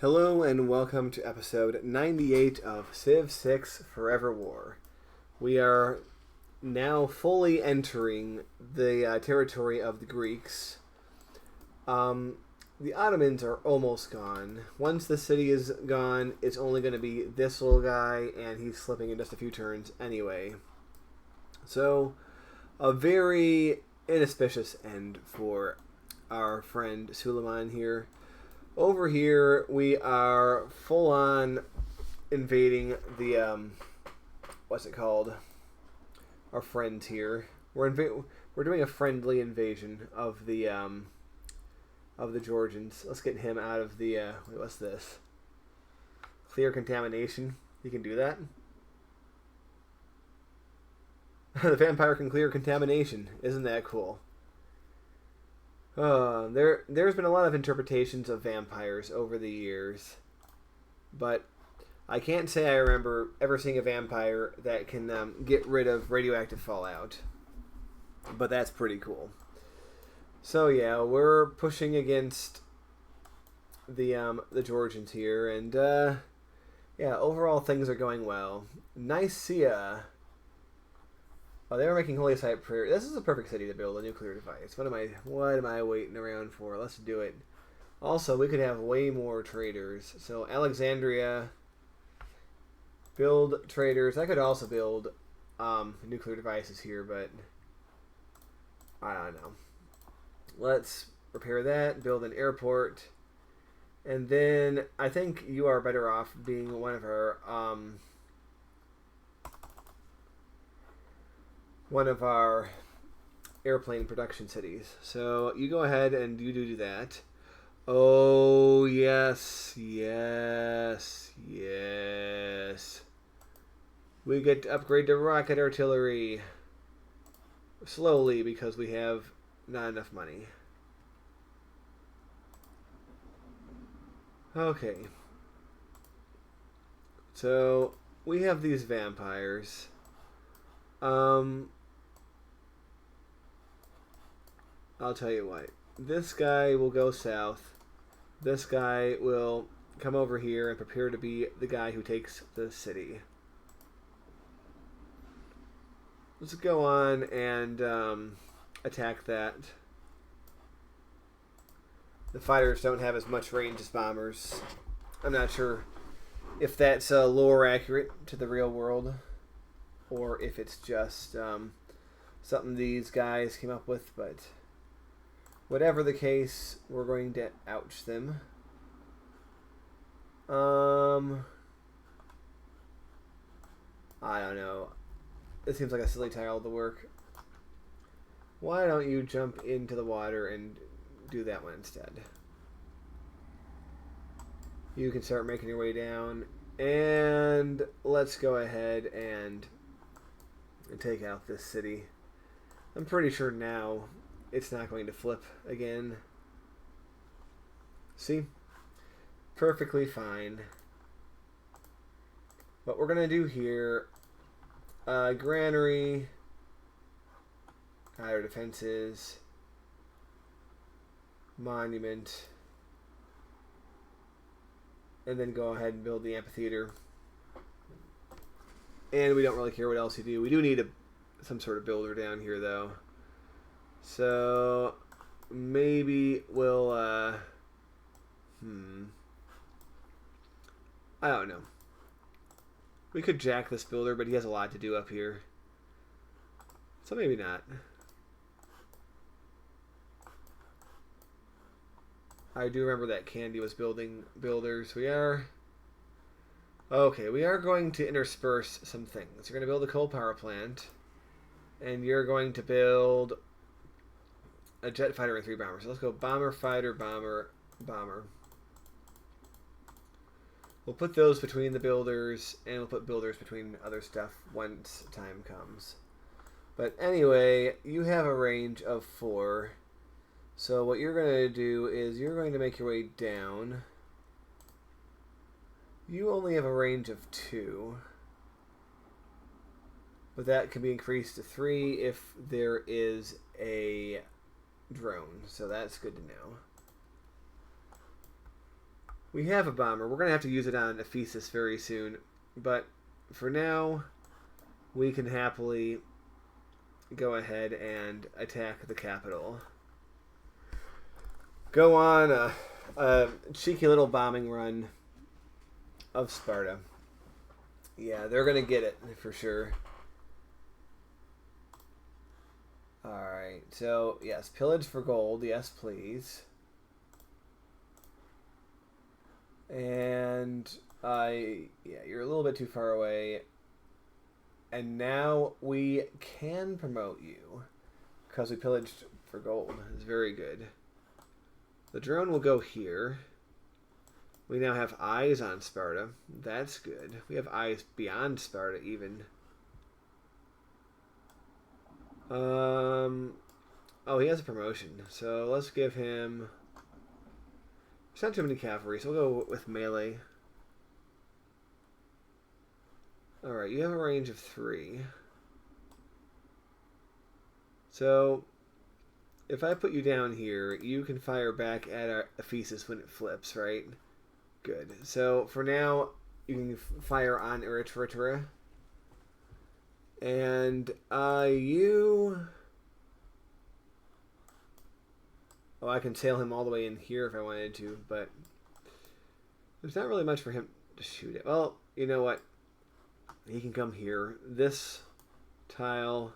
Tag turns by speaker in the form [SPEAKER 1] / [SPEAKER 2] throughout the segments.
[SPEAKER 1] Hello and welcome to episode 98 of Civ 6 Forever War. We are now fully entering the territory of the Greeks. The Ottomans are almost gone. Once the city is gone, it's only going to be this little guy, and he's slipping in just a few turns anyway. So, a very inauspicious end for our friend Suleiman here. Over here, we are full-on invading the, what's it called? Our friends here. We're doing a friendly invasion of the Georgians. Let's get him out of the, wait, what's this? Clear contamination. You can do that? The vampire can clear contamination. Isn't that cool? There's been a lot of interpretations of vampires over the years, but I can't say I remember ever seeing a vampire that can get rid of radioactive fallout. But that's pretty cool. So yeah, we're pushing against the Georgians here, and yeah, overall things are going well. Nicaea. Oh, they were making holy site prayer. This is a perfect city to build a nuclear device. What am I waiting around for? Let's do it. Also, we could have way more traders. So Alexandria, build traders. I could also build nuclear devices here, but I don't know. Let's repair that. Build an airport, and then I think you are better off being one of our airplane production cities. So you go ahead and you do that. Oh, yes. We get to upgrade to rocket artillery. Slowly, because we have not enough money. Okay. So, we have these vampires. I'll tell you what. This guy will go south. This guy will come over here and prepare to be the guy who takes the city. Let's go on and attack that. The fighters don't have as much range as bombers. I'm not sure if that's lore accurate to the real world, or if it's just something these guys came up with, but whatever the case, we're going to ouch them. I don't know. It seems like a silly tile to work. Why don't you jump into the water and do that one instead? You can start making your way down, and let's go ahead and take out this city. I'm pretty sure now it's not going to flip again. See? Perfectly fine. What we're going to do here, granary, higher defenses, monument, and then go ahead and build the amphitheater. And we don't really care what else you do. We do need some sort of builder down here, though. So maybe we'll I don't know. We could jack this builder, but he has a lot to do up here. So maybe not. I do remember that Kandy was building builders. We are going to intersperse some things. You're going to build a coal power plant, and you're going to build a jet fighter and 3 bombers. So let's go bomber, fighter, bomber, bomber. We'll put those between the builders, and we'll put builders between other stuff once time comes. But anyway, you have a range of 4. So what you're going to do is you're going to make your way down. You only have a range of 2. But that can be increased to 3 if there is a drone. So that's good to know. We have a bomber. We're going to have to use it on Ephesus very soon. But for now, we can happily go ahead and attack the capital. Go on a cheeky little bombing run of Sparta. Yeah, they're going to get it for sure. Alright, so yes, pillage for gold. Yes, please. And yeah, you're a little bit too far away. And now we can promote you because we pillaged for gold. It's very good. The drone will go here. We now have eyes on Sparta. That's good. We have eyes beyond Sparta even. Oh, he has a promotion. So let's give him... There's not too many cavalry, so we'll go with melee. Alright, you have a range of 3. So, if I put you down here, you can fire back at our Ephesus when it flips, right? Good. So, for now, you can fire on Eritrea. And, you... Oh, I can sail him all the way in here if I wanted to, but there's not really much for him to shoot at. Well, you know what? He can come here. This tile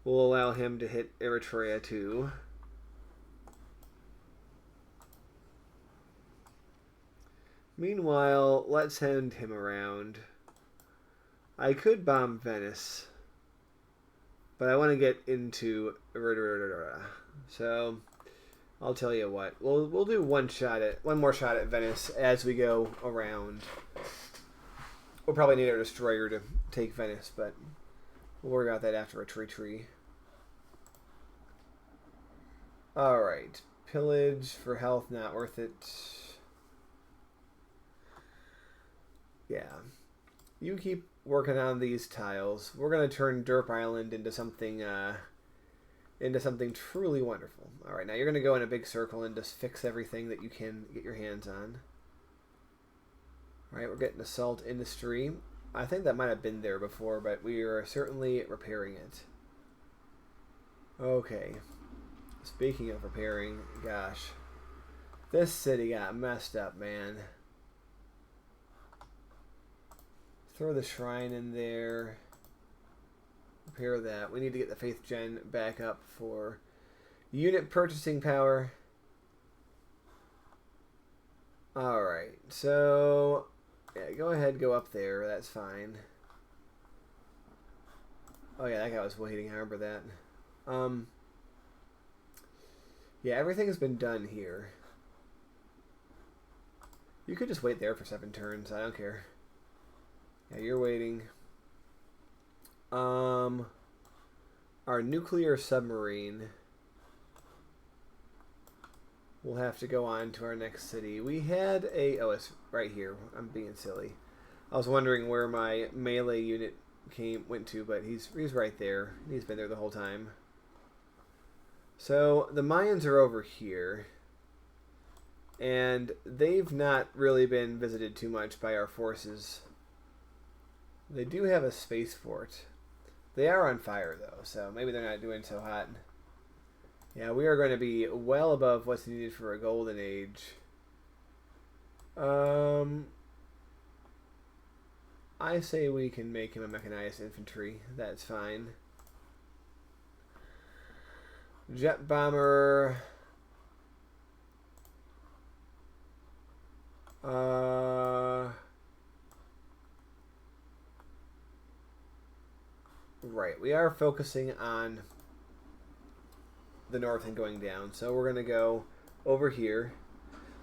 [SPEAKER 1] will allow him to hit Eritrea too. Meanwhile, let's send him around. I could bomb Venice, but I want to get into Eritrea. So I'll tell you what. We'll do one more shot at Venice as we go around. We'll probably need a destroyer to take Venice, but we'll worry about that after a tree. Alright. Pillage for health, not worth it. Yeah. You keep working on these tiles. We're going to turn Derp Island into something truly wonderful. Alright, now you're going to go in a big circle and just fix everything that you can get your hands on. Alright, we're getting assault industry. I think that might have been there before, but we are certainly repairing it. Okay. Speaking of repairing, gosh. This city got messed up, man. Throw the shrine in there. Repair that. We need to get the Faith Gen back up for unit purchasing power. Alright, so... yeah, go ahead, go up there. That's fine. Oh yeah, that guy was waiting. I remember that. Yeah, everything's been done here. You could just wait there for 7 turns. I don't care. Yeah, you're waiting. Our nuclear submarine will have to go on to our next city. We had a... oh, it's right here. I'm being silly. I was wondering where my melee unit went to, but he's right there. He's been there the whole time. So, the Mayans are over here. And they've not really been visited too much by our forces. They do have a spaceport. They are on fire, though, so maybe they're not doing so hot. Yeah, we are going to be well above what's needed for a golden age. I say we can make him a mechanized infantry. That's fine. Jet bomber. Right, we are focusing on the north and going down, so we're going to go over here.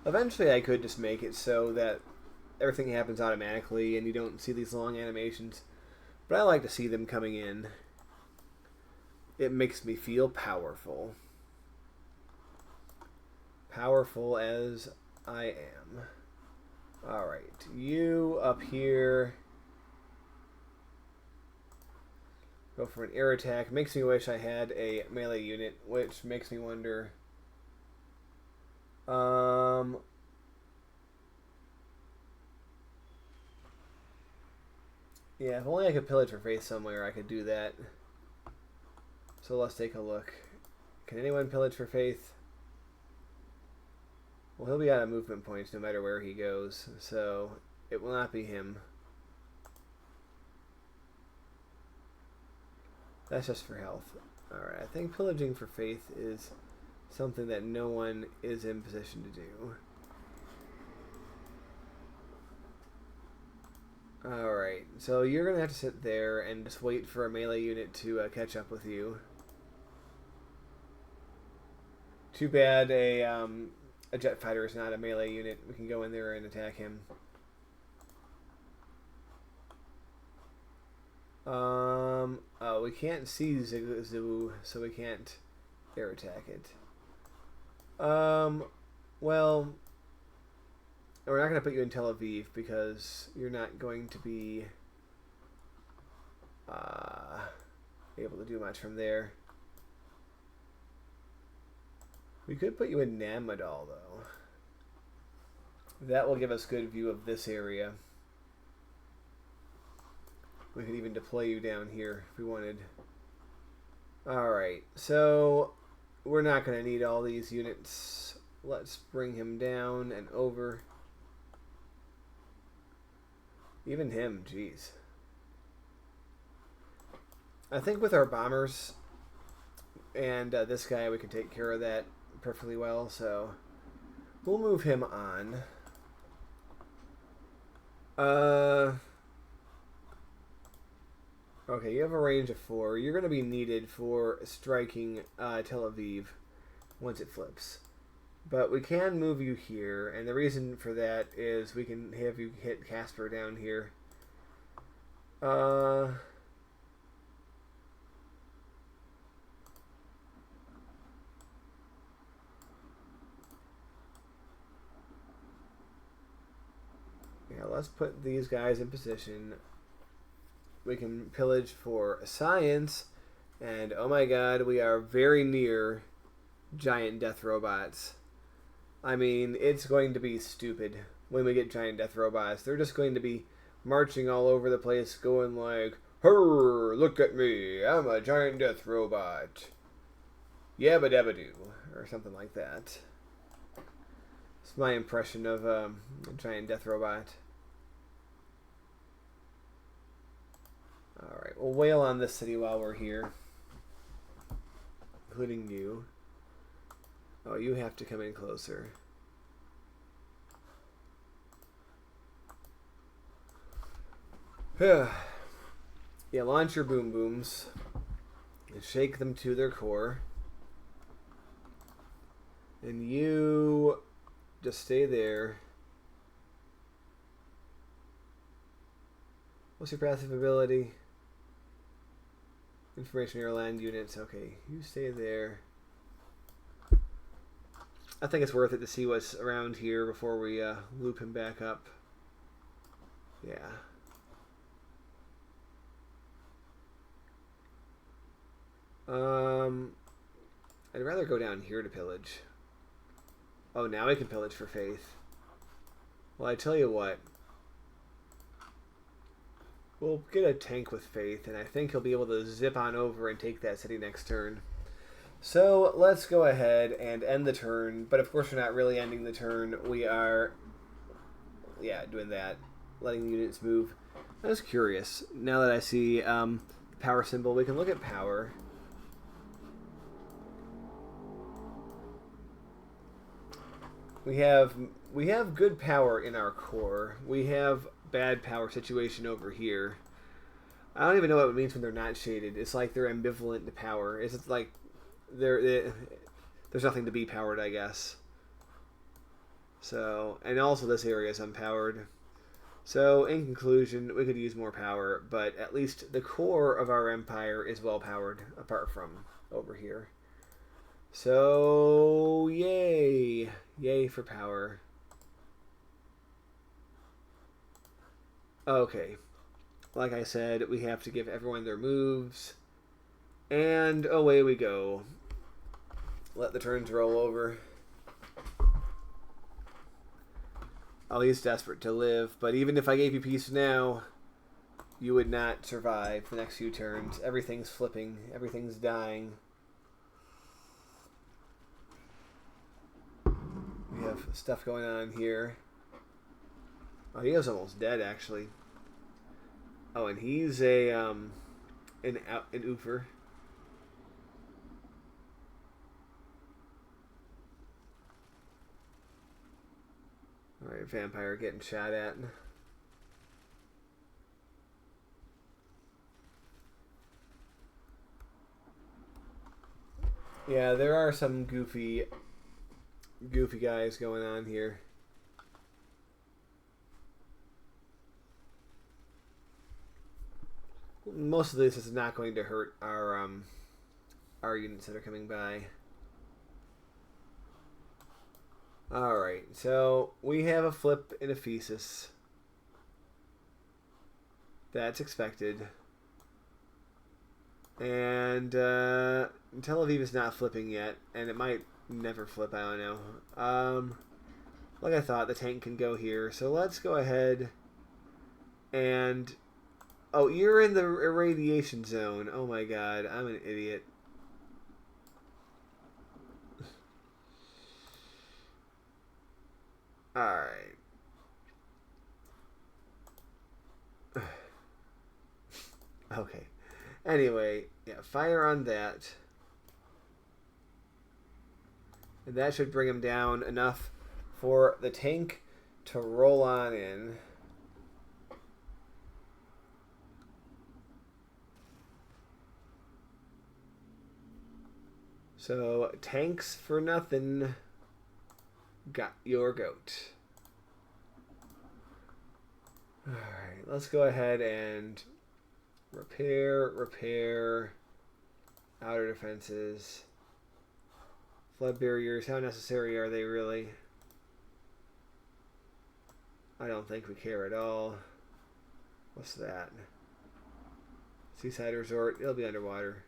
[SPEAKER 1] Eventually I could just make it so that everything happens automatically and you don't see these long animations, but I like to see them coming in. It makes me feel powerful. Powerful as I am. Alright, you up here. Go for an air attack. Makes me wish I had a melee unit, which makes me wonder. Yeah, if only I could pillage for faith somewhere, I could do that. So let's take a look. Can anyone pillage for faith? Well, he'll be out of movement points no matter where he goes, so it will not be him. That's just for health. Alright, I think pillaging for faith is something that no one is in position to do. Alright, so you're going to have to sit there and just wait for a melee unit to catch up with you. Too bad a jet fighter is not a melee unit. We can go in there and attack him. Oh, we can't see Zoo, so we can't air attack it. Well, we're not going to put you in Tel Aviv because you're not going to be able to do much from there. We could put you in Namadal, though. That will give us good view of this area. We could even deploy you down here if we wanted. Alright, so we're not going to need all these units. Let's bring him down and over. Even him, jeez. I think with our bombers and this guy, we can take care of that perfectly well, so we'll move him on. Okay, you have a range of 4. You're going to be needed for striking Tel Aviv once it flips. But we can move you here, and the reason for that is we can have you hit Casper down here. Yeah, let's put these guys in position. We can pillage for science, and oh my god, we are very near giant death robots. I mean, it's going to be stupid when we get giant death robots. They're just going to be marching all over the place, going like, "Hurr, look at me, I'm a giant death robot. Yabba dabba doo," or something like that. It's my impression of a giant death robot. Alright, we'll wail on this city while we're here. Including you. Oh, you have to come in closer. Yeah, launch your boom booms. And shake them to their core. And you just stay there. What's your passive ability? Information near land units. Okay, you stay there. I think it's worth it to see what's around here before we loop him back up. Yeah. I'd rather go down here to pillage. Oh, now I can pillage for faith. Well, I tell you what. We'll get a tank with faith, and I think he'll be able to zip on over and take that city next turn. So let's go ahead and end the turn. But of course we're not really ending the turn. We are, doing that. Letting units move. I was curious. Now that I see the power symbol, we can look at power. We have good power in our core. We have bad power situation over here. I don't even know what it means when they're not shaded. It's like they're ambivalent to power. It's like there's nothing to be powered, I guess. So, and also this area is unpowered. So, in conclusion, we could use more power, but at least the core of our empire is well powered, apart from over here. So, yay! Yay for power. Okay. Like I said, we have to give everyone their moves. And away we go. Let the turns roll over. Oh, he's desperate to live. But even if I gave you peace now, you would not survive the next few turns. Everything's flipping. Everything's dying. We have stuff going on here. Oh, he was almost dead, actually. Oh, and he's an oofer. Alright, vampire getting shot at. Yeah, there are some goofy guys going on here. Most of this is not going to hurt our units that are coming by. Alright, so we have a flip in Ephesus. That's expected. And Tel Aviv is not flipping yet, and it might never flip, I don't know. Like I thought, the tank can go here, so let's go ahead and... Oh, you're in the irradiation zone. Oh my god, I'm an idiot. Alright. Okay. Anyway, yeah, fire on that. And that should bring him down enough for the tank to roll on in. So, tanks for nothing. Got your goat. Alright, let's go ahead and repair outer defenses. Flood barriers, how necessary are they really? I don't think we care at all. What's that? Seaside resort, it'll be underwater.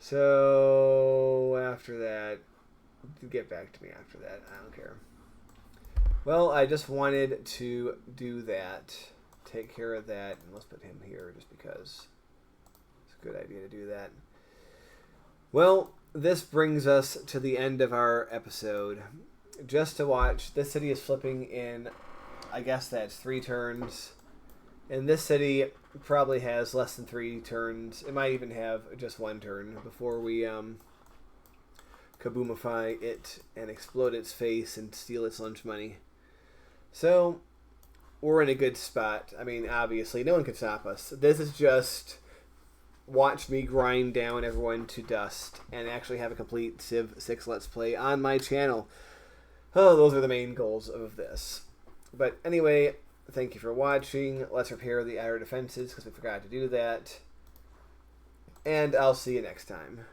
[SPEAKER 1] So, after that, get back to me after that. I don't care. Well, I just wanted to do that. Take care of that. And let's put him here just because it's a good idea to do that. Well, this brings us to the end of our episode. Just to watch, this city is flipping in, I guess that's 3 turns. And this city probably has less than 3 turns. It might even have just 1 turn before we kaboomify it and explode its face and steal its lunch money. So, we're in a good spot. I mean, obviously, no one can stop us. This is just watch me grind down everyone to dust and actually have a complete Civ 6 Let's Play on my channel. Oh, those are the main goals of this. But anyway, thank you for watching. Let's repair the outer defenses because we forgot to do that. And I'll see you next time.